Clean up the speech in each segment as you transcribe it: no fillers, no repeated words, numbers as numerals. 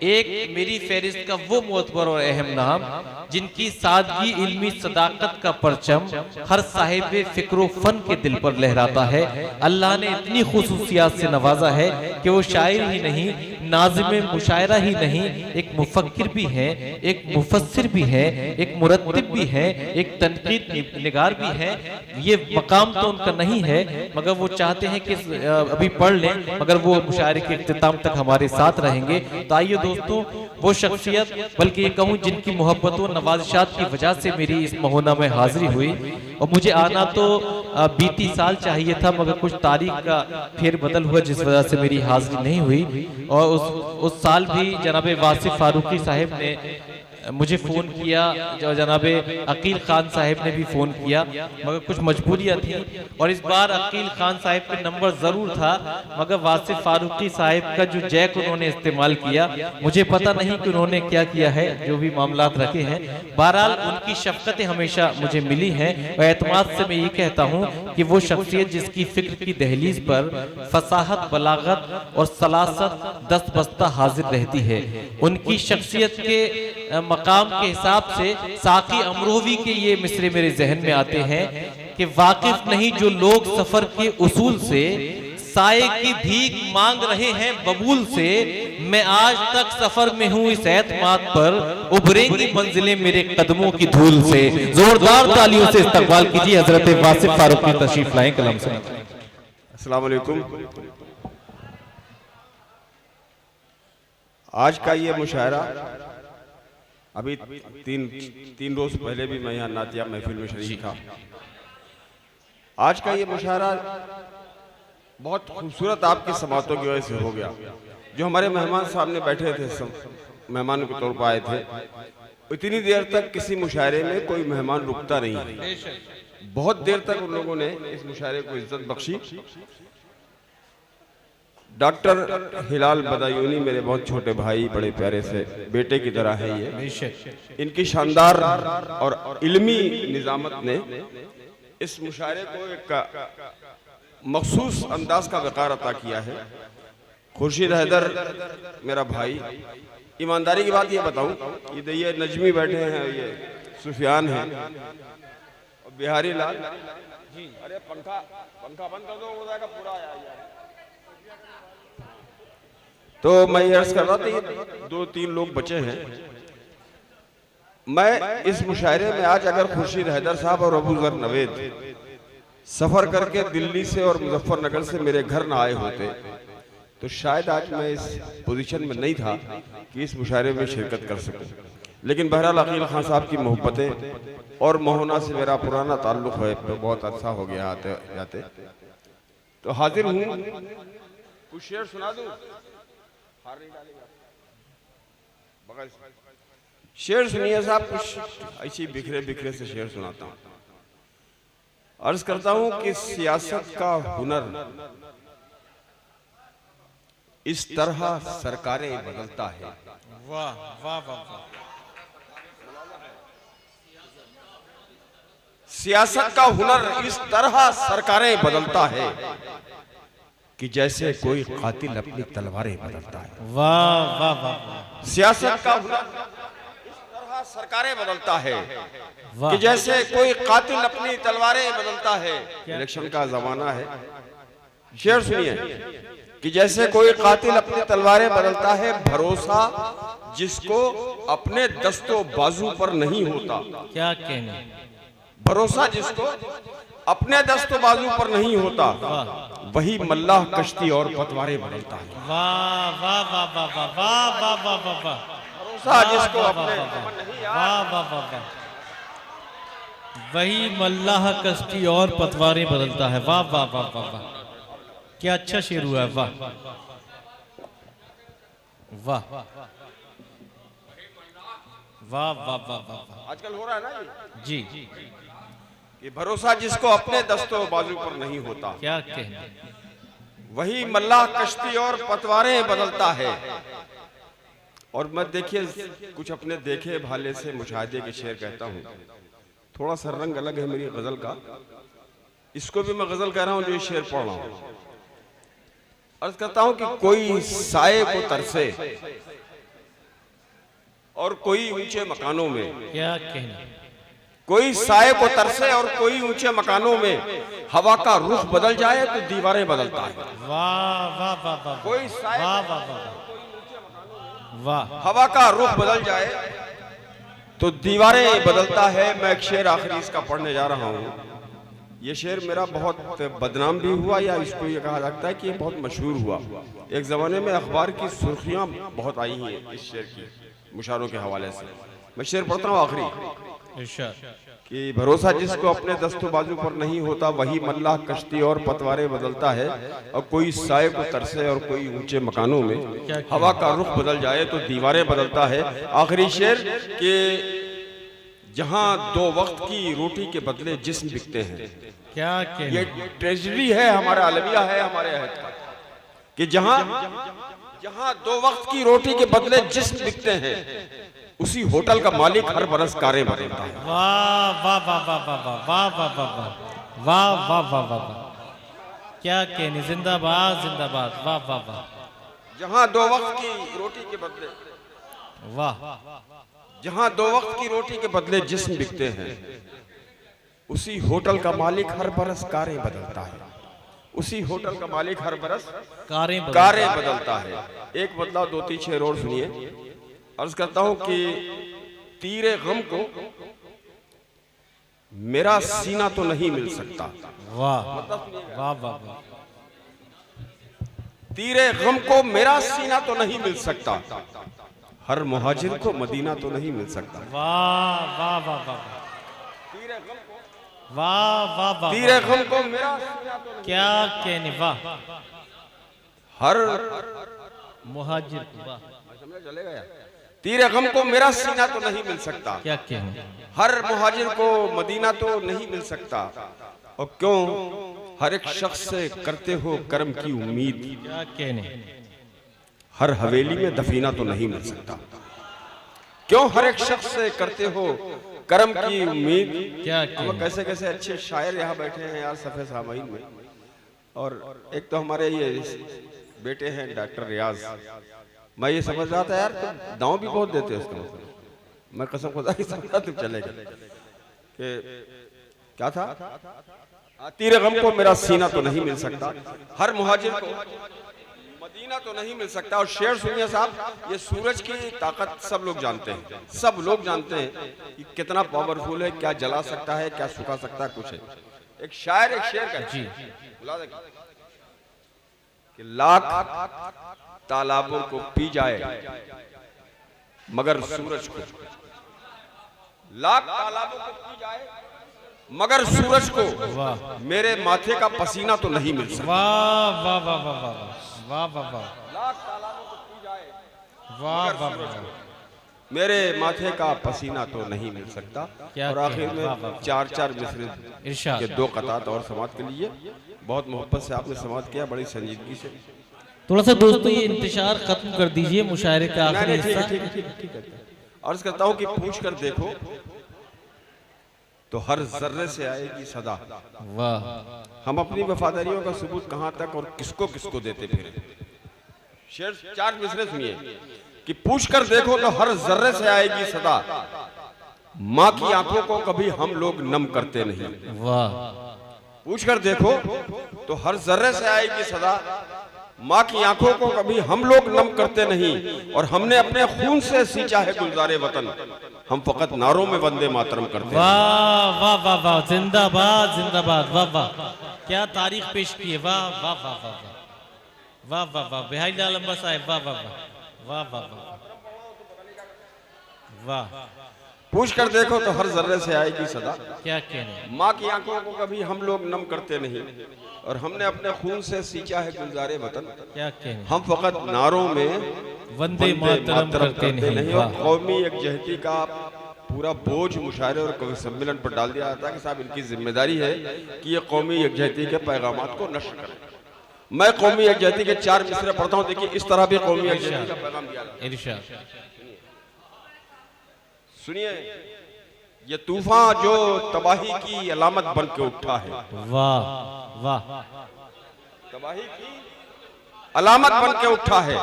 एक मेरी फहरिस्त का वो मोतबर और अहम नाम जिनकी सादगी, इल्मी, सदाकत का परचम हर साहिब फिक्र फन के दिल पर लहराता है। अल्लाह ने इतनी खुसूसियात से नवाजा है कि वो शायर ही नहीं, नाज़िम मुशायरा ही नहीं, एक मुफक्किर भी है, एक मुफस्सिर भी है, एक मुरत्तिब भी है, एक तनकीद निगार भी है। ये मकाम तो उनका नहीं है, मगर वो चाहते हैं कि अभी पढ़ लें, मगर वो मुशायरे के इख्तिताम तक हमारे साथ रहेंगे। तो आइए दोस्तों, वो शख्सियत, बल्कि ये कहूँ जिनकी मोहब्बतों नवाजिशात की वजह से मेरी इस महोना में हाजिरी हुई, और मुझे आना तो बीती साल चाहिए था, मगर कुछ तारीख का फेर बदल हुआ जिस वजह से मेरी हाजिरी नहीं हुई। और उस साल भी जनाब वासिफ फारूकी साहब ने मुझे फ़ोन किया, जो जनाब अकील खान साहब ने भी फ़ोन किया, मगर कुछ मजबूरियाँ थी। और इस बार अकील खान साहब पे नंबर ज़रूर था, मगर वासिफ फारूकी साहब का जो जैक उन्होंने इस्तेमाल किया, मुझे पता नहीं कि उन्होंने क्या किया है, जो भी मामलात रखे हैं। बहरहाल उनकी शफ़क़तें हमेशा मुझे मिली हैं, और एतमाद से मैं ये कहता हूँ कि वो शख्सियत जिसकी फ़िक्र की दहलीज पर फसाहत, बलागत और सलासत दस्त बस्ता हाजिर रहती है। उनकी शख्सियत के मकाम के हिसाब से साकी अमरोवी के ये मिसरे मेरे जहन में आते हैं कि वाकिफ नहीं जो लोग सफर के उसूल से, साये की भीख मांग रहे हैं बबूल से, मैं आज तक सफर में हूँ इस एतमाद पर, उभरेंगी मंजिलें मेरे कदमों की धूल से। जोरदार तालियों से इस्तकबाल कीजिए हजरत वासिफ फारूकी तशरीफ लाएं कलम से। अस्सलाम वालेकुम। आज का ये मुशायरा अभी तीन रोज पहले भी मैं यहाँ नातिया महफिल में शरीक था। आज का ये मुशायरा बहुत खूबसूरत आपकी समातों की वजह से हो गया। जो हमारे मेहमान सामने बैठे थे, मेहमान के तौर पर आए थे, इतनी देर तक किसी मुशायरे में कोई मेहमान रुकता नहीं। बहुत देर तक उन लोगों ने इस मुशायरे को इज्जत बख्शी। डॉक्टर हिलाल बदायूनी मेरे बहुत छोटे भाई, बड़े प्यारे से बेटे की तरह है ये। इनकी शानदार और इल्मी निजामत ने इस मुशायरे को एक मखसूस अंदाज का वक़ार अता किया है। खुर्शीद हैदर मेरा भाई, ईमानदारी की बात ये बताऊं, ये नजमी बैठे हैं, ये सुफियान हैं, और बिहारी लाल। अरे पंखा बंद कर दो, हो जाएगा पूरा यार। तो मैं ये अर्ज कर रहा था, ये 2-3 लोग बचे हैं। मैं इस मुशायरे में आज अगर खुर्शीद हैदर साहब और अबू ज़र नवेद सफर करके दिल्ली से और मुजफ्फरनगर से मेरे घर ना आए होते, तो शायद आज मैं इस पोजीशन में नहीं था कि इस मुशायरे में शिरकत कर सकूं। लेकिन बहरहाल अकील खान साहब की मोहब्बतें और मोहना से मेरा पुराना ताल्लुक है, तो बहुत अच्छा हो गया आते जाते। तो हाजिर हूँ, कुछ शेर सुना दूं? शेर सुनिए साहब, कुछ ऐसी बिखरे बिखरे से शेर सुनाता हूँ। अर्ज करता हूँ कि सियासत का हुनर इस तरह सरकारें बदलता है। वाह वाह वाह। सियासत का हुनर इस तरह सरकारें बदलता है कि जैसे कोई कातिल अपनी तलवारें बदलता है। वाह वाह वाह। सियासत का हुनर इस तरह सरकारें बदलता है कि जैसे कोई कातिल अपनी तलवारें बदलता है। इलेक्शन का जमाना है, शेर सुनिए कि जैसे कोई कातिल अपनी तलवारें बदलता है, भरोसा जिसको अपने दस्तों बाजू पर नहीं होता। क्या कहने? भरोसा जिसको अपने दस्तों बाजू पर नहीं होता, वही मल्लाह कश्ती और पतवारें बदलता है। वाह वाह वाह वाह वाह वाह वाह वाह वाह। भरोसा जिसको अपने वाह वाह वाह वाह, वही मल्लाह कश्ती और पतवारें बदलता है। वाह वाह वाह वाह वाह, क्या अच्छा शेर हुआ है। वाह वाह वाह वाह वाह वाह। आजकल हो रहा है ना ये जी, कि भरोसा जिसको अपने दस्तों बाजू पर नहीं होता, क्या कहना, वही मल्लाह कश्ती और पतवारें बदलता है। और मैं देखिए कुछ अपने देखे भाले से मुशाहिदे के शेर कहता हूँ। थोड़ा सा रंग अलग है मेरी गजल का, इसको भी मैं गजल कह रहा हूँ जो शेर पढ़ रहा हूँ। अर्ज करता हूँ कि कोई साये को तरसे और कोई ऊंचे मकानों में। क्या कहना, कोई साए को तरसे और कोई ऊंचे मकानों में। हवा का रुख बदल जाए तो दीवारें बदलता है। वाह वाह वाह वाह, कोई साए वाह वाह वाह, वाह। हवा का रुख बदल जाए तो दीवारें बदलता है। मैं एक शेर आखिरी इसका पढ़ने जा रहा हूँ। ये शेर मेरा बहुत बदनाम भी हुआ, या इसको ये कहा जाता है कि ये बहुत मशहूर हुआ। एक ज़माने में अखबार की सुर्खियाँ बहुत आई हैं इस शेर की, मुशारों के हवाले से। मैं शेर पढ़ता हूँ आखिरी कि भरोसा जिसको अपने दस्तों बाजू पर नहीं होता, वही मल्लाह कश्ती और पतवारें बदलता है। और कोई साए को तरसे और कोई ऊंचे मकानों में। हवा का रुख बदल जाए तो दीवारें बदलता है। आखिरी शेर कि जहां दो वक्त की रोटी के बदले जिस्म बिकते हैं। क्या कहना, ये ट्रेजेडी है, हमारा अलविया है हमारे अहद का, कि जहां दो वक्त की रोटी के बदले जिस्म बिकते हैं, उसी होटल का मालिक हर बरस कारें बदलता है। वाह वाह वाह वाह वाह वाह वाह वाह वाह वाह वाह वाह वाह वाह वाह, क्या कहने, जिंदाबाद जिंदाबाद, वाह वाह वाह। जहां दो वक्त की रोटी के बदले, वाह, जहां दो वक्त की रोटी के बदले जिस्म बिकते हैं, उसी होटल का मालिक हर बरस कारें बदलता है। उसी होटल का मालिक हर बरस कारें बदलता है। एक बदलाव, दो तीन शेर और सुनिए। अर्ज करता हूं कि तीरे गम को मेरा सीना तो नहीं मिल सकता। वाह वाह वाह वाह, तीरे गम को मेरा सीना तो नहीं मिल सकता, हर मुहाजिर को मदीना तो नहीं मिल सकता। वाह वाह वाह वाह, तीरे गम को, वाह वाह वाह, तीरे गम को मेरा सीना तो नहीं, क्या कहने, वाह। हर मुहाजिर, वाह, समझ चलेगा यार। तीरे गम को मेरा सीना तो नहीं मिल सकता, क्या कहने, हर मुहाजिर को मदीना तो नहीं मिल सकता। और क्यों हर एक शख्स से करते हो कर्म की उम्मीद, क्या कहने, हर हवेली में दफीना तो नहीं मिल सकता। क्यों हर एक शख्स से करते हो कर्म की उम्मीद। क्या अब कैसे कैसे अच्छे शायर यहाँ बैठे हैं यार सफ़े सामाइन में। और एक तो हमारे ये बेटे हैं डॉक्टर रियाज, मैं ये समझ रहा था यार तुम दांव भी बहुत देते हो उसका मतलब। मैं कसम खुदा की समझा तुम चले गए कि क्या था, तीरे गम को मेरा सीना तो नहीं मिल सकता, हर मुहाजिर को मदीना तो नहीं मिल सकता। और शेर सुनिए साहब, ये सूरज की ताकत सब लोग जानते हैं, सब लोग जानते हैं कि कितना पावरफुल है, क्या जला सकता है, क्या सुखा सकता है, कुछ है। एक शायर एक शेर का जी बुला दे कि लाख तालाबों को पी जाए मगर सूरज को, लाख तालाबों को पी जाए मगर सूरज को मेरे माथे का पसीना तो नहीं मिल सकता। वाह वाह वाह वाह वाह वाह वाह वाह, लाख तालाबों को पी जाए वाह वाह वाह, मेरे माथे का पसीना तो नहीं मिल सकता। और आखिर में चार चार मिसरे के दो कतात और समाप्त के लिए बहुत मोहब्बत से आपने समाप्त किया, बड़ी संजीदगी से। थोड़ा सा दोस्तों ये इंतजार खत्म कर दीजिए, मुशायरे का आखिरी हिस्सा। ठीक है। अर्ज करता हूँ कि पूछ कर देखो तो हर जर्रे से आएगी सदा। वाह, हम अपनी वफादारियों का सबूत कहाँ तक और किसको किसको देते फिरे। शेर चार मिसरे सुनिए कि पूछ कर देखो तो हर जर्रे से आएगी सदा, माँ की आंखों को कभी हम लोग नम करते नहीं। वाह, पूछ कर देखो तो हर जर्रे से आएगी सदा, माँ की आंखों को कभी हम लोग नम करते नहीं। और हमने अपने खून से सींचा है गुलजारे वतन, हम फकत नारों में वंदे मातरम करते हैं। वाह वाह वाह वाह, जिंदाबाद जिंदाबाद, वाह वाह, क्या तारीख पेश की है, वाह वाह वाह वाह वाह वाह वाह, बिहाई लाल अंबा साहब, वाह वाह वाह वाह वाह वाह। पूछ कर देखो तो हर जर्रे से आएगी सदा, क्या कहने, माँ की आंखों को कभी हम लोग नम करते नहीं। और हमने अपने खून से सींचा है गुलजारे वतन, क्या कहने, हम फकत नारों में वंदे मातरम करते नहीं। और कौमी यकजहती का पूरा बोझ मुशायरे और कवि सम्मेलन पर डाल दिया जाता है कि साहब इनकी जिम्मेदारी है कि ये कौमी यकजहती के पैगामात को नश्र करें। मैं कौमी यकजहती के चार मिसरे पढ़ता हूँ, देखिए इस तरह भी कौमी यकजहती का पैगाम दिया जाता है। इरशाद सुनिए, ये तूफान जो तबाही की अलामत बन के उठा है। वाह वाह, तबाही की अलामत बन के उठा है।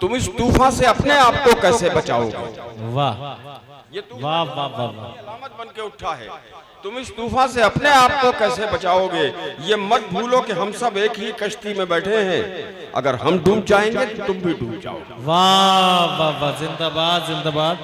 तुम इस तूफान से अपने आप को कैसे बचाओगे? वाह ये वाह वाह वाह वाह। अलामत बन के उठा है। तुम इस तूफान से अपने आप को कैसे बचाओगे? ये मत भूलो कि हम सब एक ही कश्ती में बैठे हैं। अगर हम डूब जाएंगे तो तुम भी डूब जाओगे। वाह वाह वाह, जिंदाबाद जिंदाबाद।